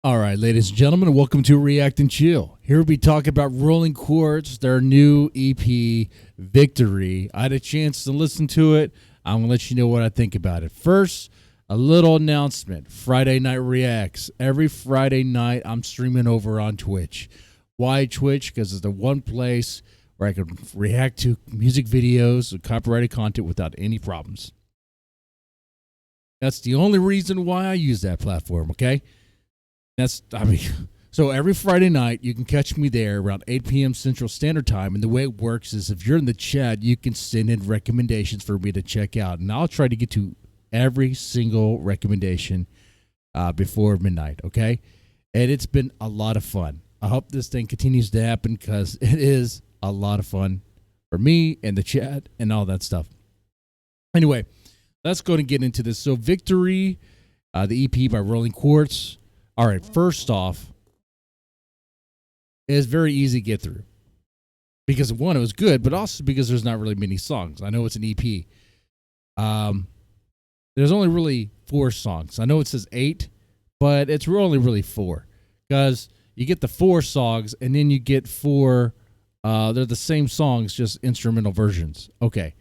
All right, ladies and gentlemen, welcome to React and Chill. Here we'll be talking about Rolling Quartz, their new EP, Victory. I had a chance to listen to it. I'm going to let you know what I think about it. First, a little announcement. Friday Night Reacts. Every Friday night, I'm streaming over on Twitch. Why Twitch? Because it's the one place where I can react to music videos and copyrighted content without any problems. That's the only reason why I use that platform, okay? So every Friday night, you can catch me there around 8 p.m. Central Standard Time. And the way it works is if you're in the chat, you can send in recommendations for me to check out. And I'll try to get to every single recommendation before midnight, okay? And it's been a lot of fun. I hope this thing continues to happen because it is a lot of fun for me and the chat and all that stuff. Anyway, let's go and get into this. So Victory, the EP by Rolling Quartz. All right, first off, it's very easy to get through because one, it was good, but also because there's not really many songs. I know it's an EP. There's only really 4 songs. I know it says 8, but it's only really 4 because you get the 4 songs and then you get 4. They're the same songs, just instrumental versions. Okay,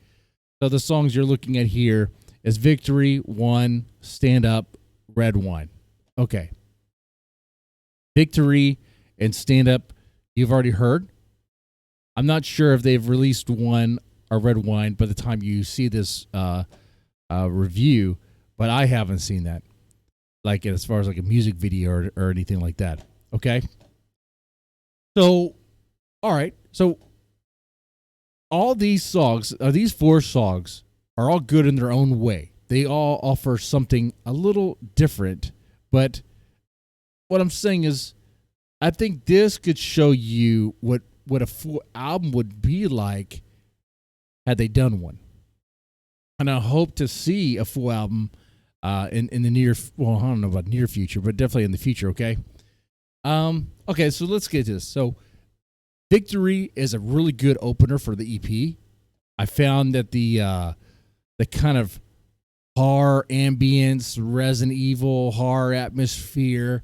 so the songs you're looking at here is Victory 1, Stand Up, Red Wine. Okay. Victory and Stand Up, you've already heard. I'm not sure if they've released one or Red Wine by the time you see this review, but I haven't seen that, like as far as like a music video or anything like that. Okay. So, all right. So, all these songs, these 4 songs, are all good in their own way. They all offer something a little different, but what I'm saying is, I think this could show you what a full album would be like had they done one. And I hope to see a full album in the near, well, I don't know about near future, but definitely in the future, okay? Okay, so let's get to this. So Victory is a really good opener for the EP. I found that the kind of horror ambience, Resident Evil horror atmosphere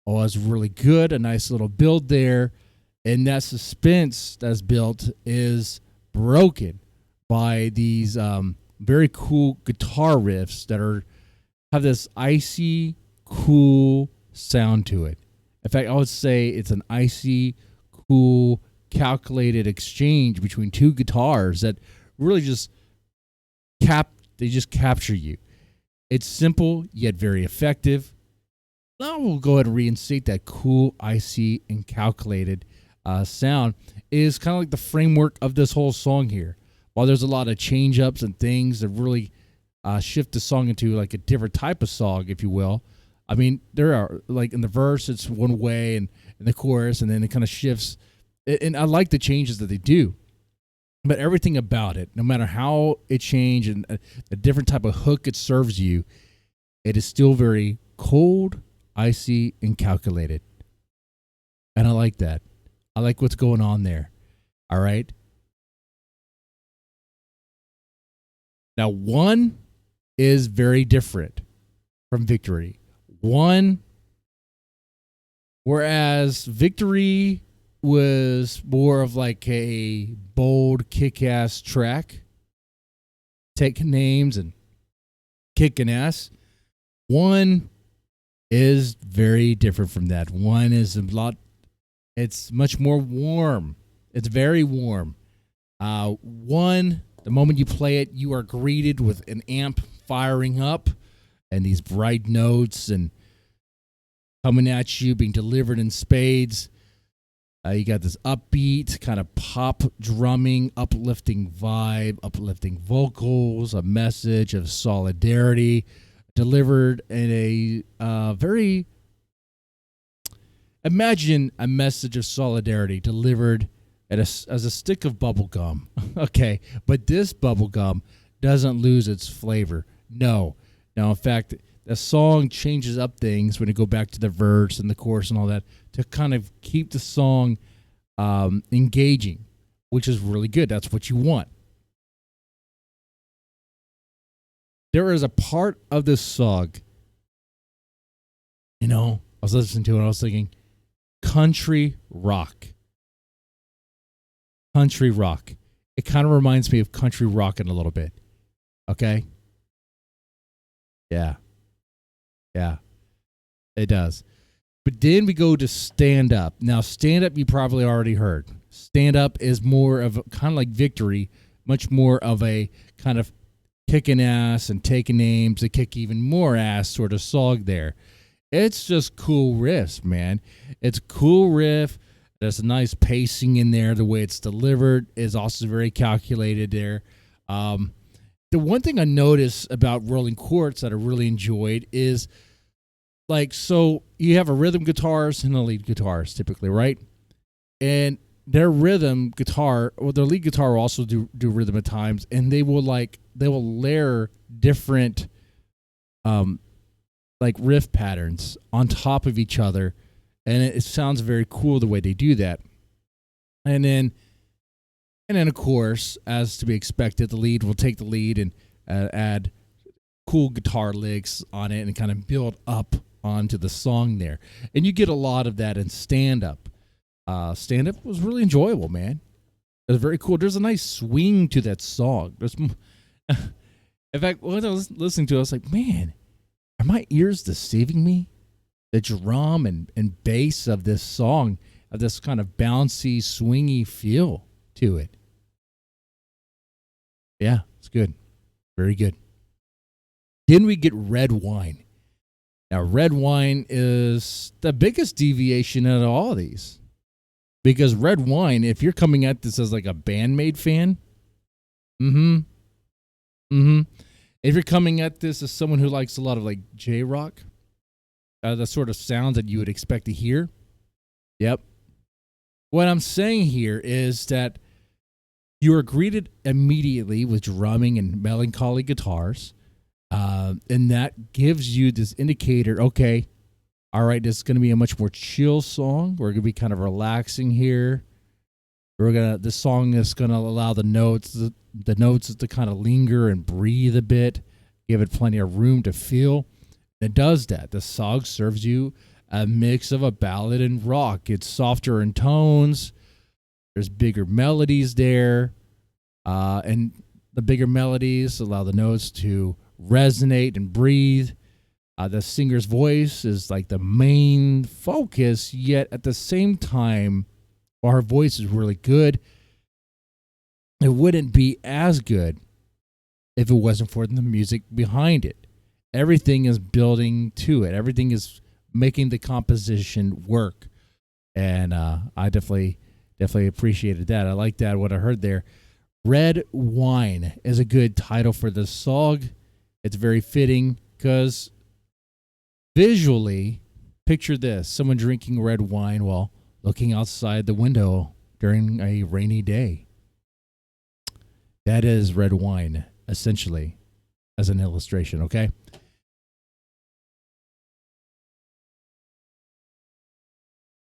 was really good. A nice little build there. And that suspense that's built is broken by these very cool guitar riffs that have this icy, cool sound to it. In fact, I would say it's an icy, cool, calculated exchange between 2 guitars that really just capture you. It's simple yet very effective. Now we'll go ahead and reinstate that cool, icy, and calculated sound. Is kind of like the framework of this whole song here. While there's a lot of change ups and things that really shift the song into like a different type of song, if you will. I mean, there are like in the verse, it's one way, and in the chorus, and then it kind of shifts. And I like the changes that they do. But everything about it, no matter how it changes and a different type of hook it serves you, it is still very cold, icy, and calculated. And I like that. I like what's going on there. All right. Now, one is very different from Victory. Whereas Victory was more of like a bold, kick-ass track, taking names and kicking ass. One is very different from that. One is it's much more warm. It's very warm. One, the moment you play it, you are greeted with an amp firing up and these bright notes and coming at you, being delivered in spades. You got this upbeat kind of pop drumming, uplifting vibe, uplifting vocals, a message of solidarity delivered in a very... Imagine a message of solidarity delivered as a stick of bubble gum. Okay, but this bubble gum doesn't lose its flavor. No. Now, in fact, the song changes up things when you go back to the verse and the chorus and all that to kind of keep the song engaging, which is really good. That's what you want. There is a part of this song, I was listening to it and I was thinking, country rock. Country rock. It kind of reminds me of country rockin' a little bit. Okay? Yeah. Yeah. It does. But then we go to stand up. Now, stand up you probably already heard. Stand up is more of kind of like Victory, much more of a kind of kicking ass and taking names to kick even more ass sort of song there. It's just cool riffs, man. It's a cool riff. There's a nice pacing in there. The way it's delivered is also very calculated there. The one thing I noticed about Rolling Quartz that I really enjoyed is, like, so you have a rhythm guitarist and a lead guitarist typically, right? And their rhythm guitar, or their lead guitar will also do rhythm at times, and they will layer different like riff patterns on top of each other, and it sounds very cool the way they do that. And then of course, as to be expected, the lead will take the lead and add cool guitar licks on it and kind of build up onto the song there. And you get a lot of that in stand-up. Stand-up was really enjoyable, man. It was very cool. There's a nice swing to that song. In fact, when I was listening to it, I was like, man, are my ears deceiving me? The drum and bass of this song have this kind of bouncy, swingy feel to it. Yeah, it's good. Very good. Then we get Red Wine. Now, Red Wine is the biggest deviation out of all of these. Because Red Wine, if you're coming at this as like a Bandmate fan, if you're coming at this as someone who likes a lot of like J-rock, the sort of sounds that you would expect to hear, yep. What I'm saying here is that you are greeted immediately with drumming and melancholy guitars, and that gives you this indicator, okay, all right, this is going to be a much more chill song. We're going to be kind of relaxing here. This song is going to allow the notes to kind of linger and breathe a bit, give it plenty of room to feel. And it does that. The song serves you a mix of a ballad and rock. It's softer in tones. There's bigger melodies there, and the bigger melodies allow the notes to resonate and breathe. The singer's voice is like the main focus, yet at the same time, while her voice is really good, it wouldn't be as good if it wasn't for the music behind it. Everything is building to it. Everything is making the composition work. And I definitely appreciated that. I like that, what I heard there. Red Wine is a good title for this song. It's very fitting because visually, picture this: someone drinking red wine while looking outside the window during a rainy day. That is red wine, essentially, as an illustration, okay?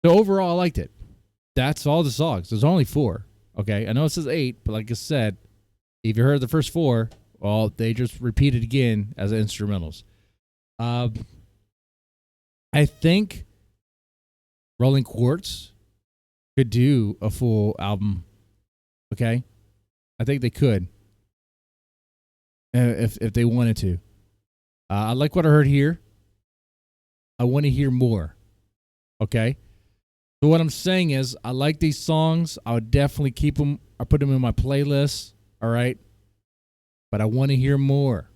So overall, I liked it. That's all the songs. There's only 4, okay? I know it says 8, but like I said, if you heard the first 4, well, they just repeated again as instrumentals. I think Rolling Quartz could do a full album, okay? I think they could, if they wanted to. I like what I heard here. I want to hear more, okay? So what I'm saying is, I like these songs. I would definitely keep them. I put them in my playlist, all right? But I want to hear more.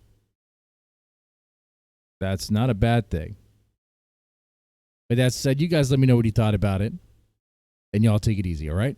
That's not a bad thing. But that said, you guys let me know what you thought about it. And y'all take it easy, all right?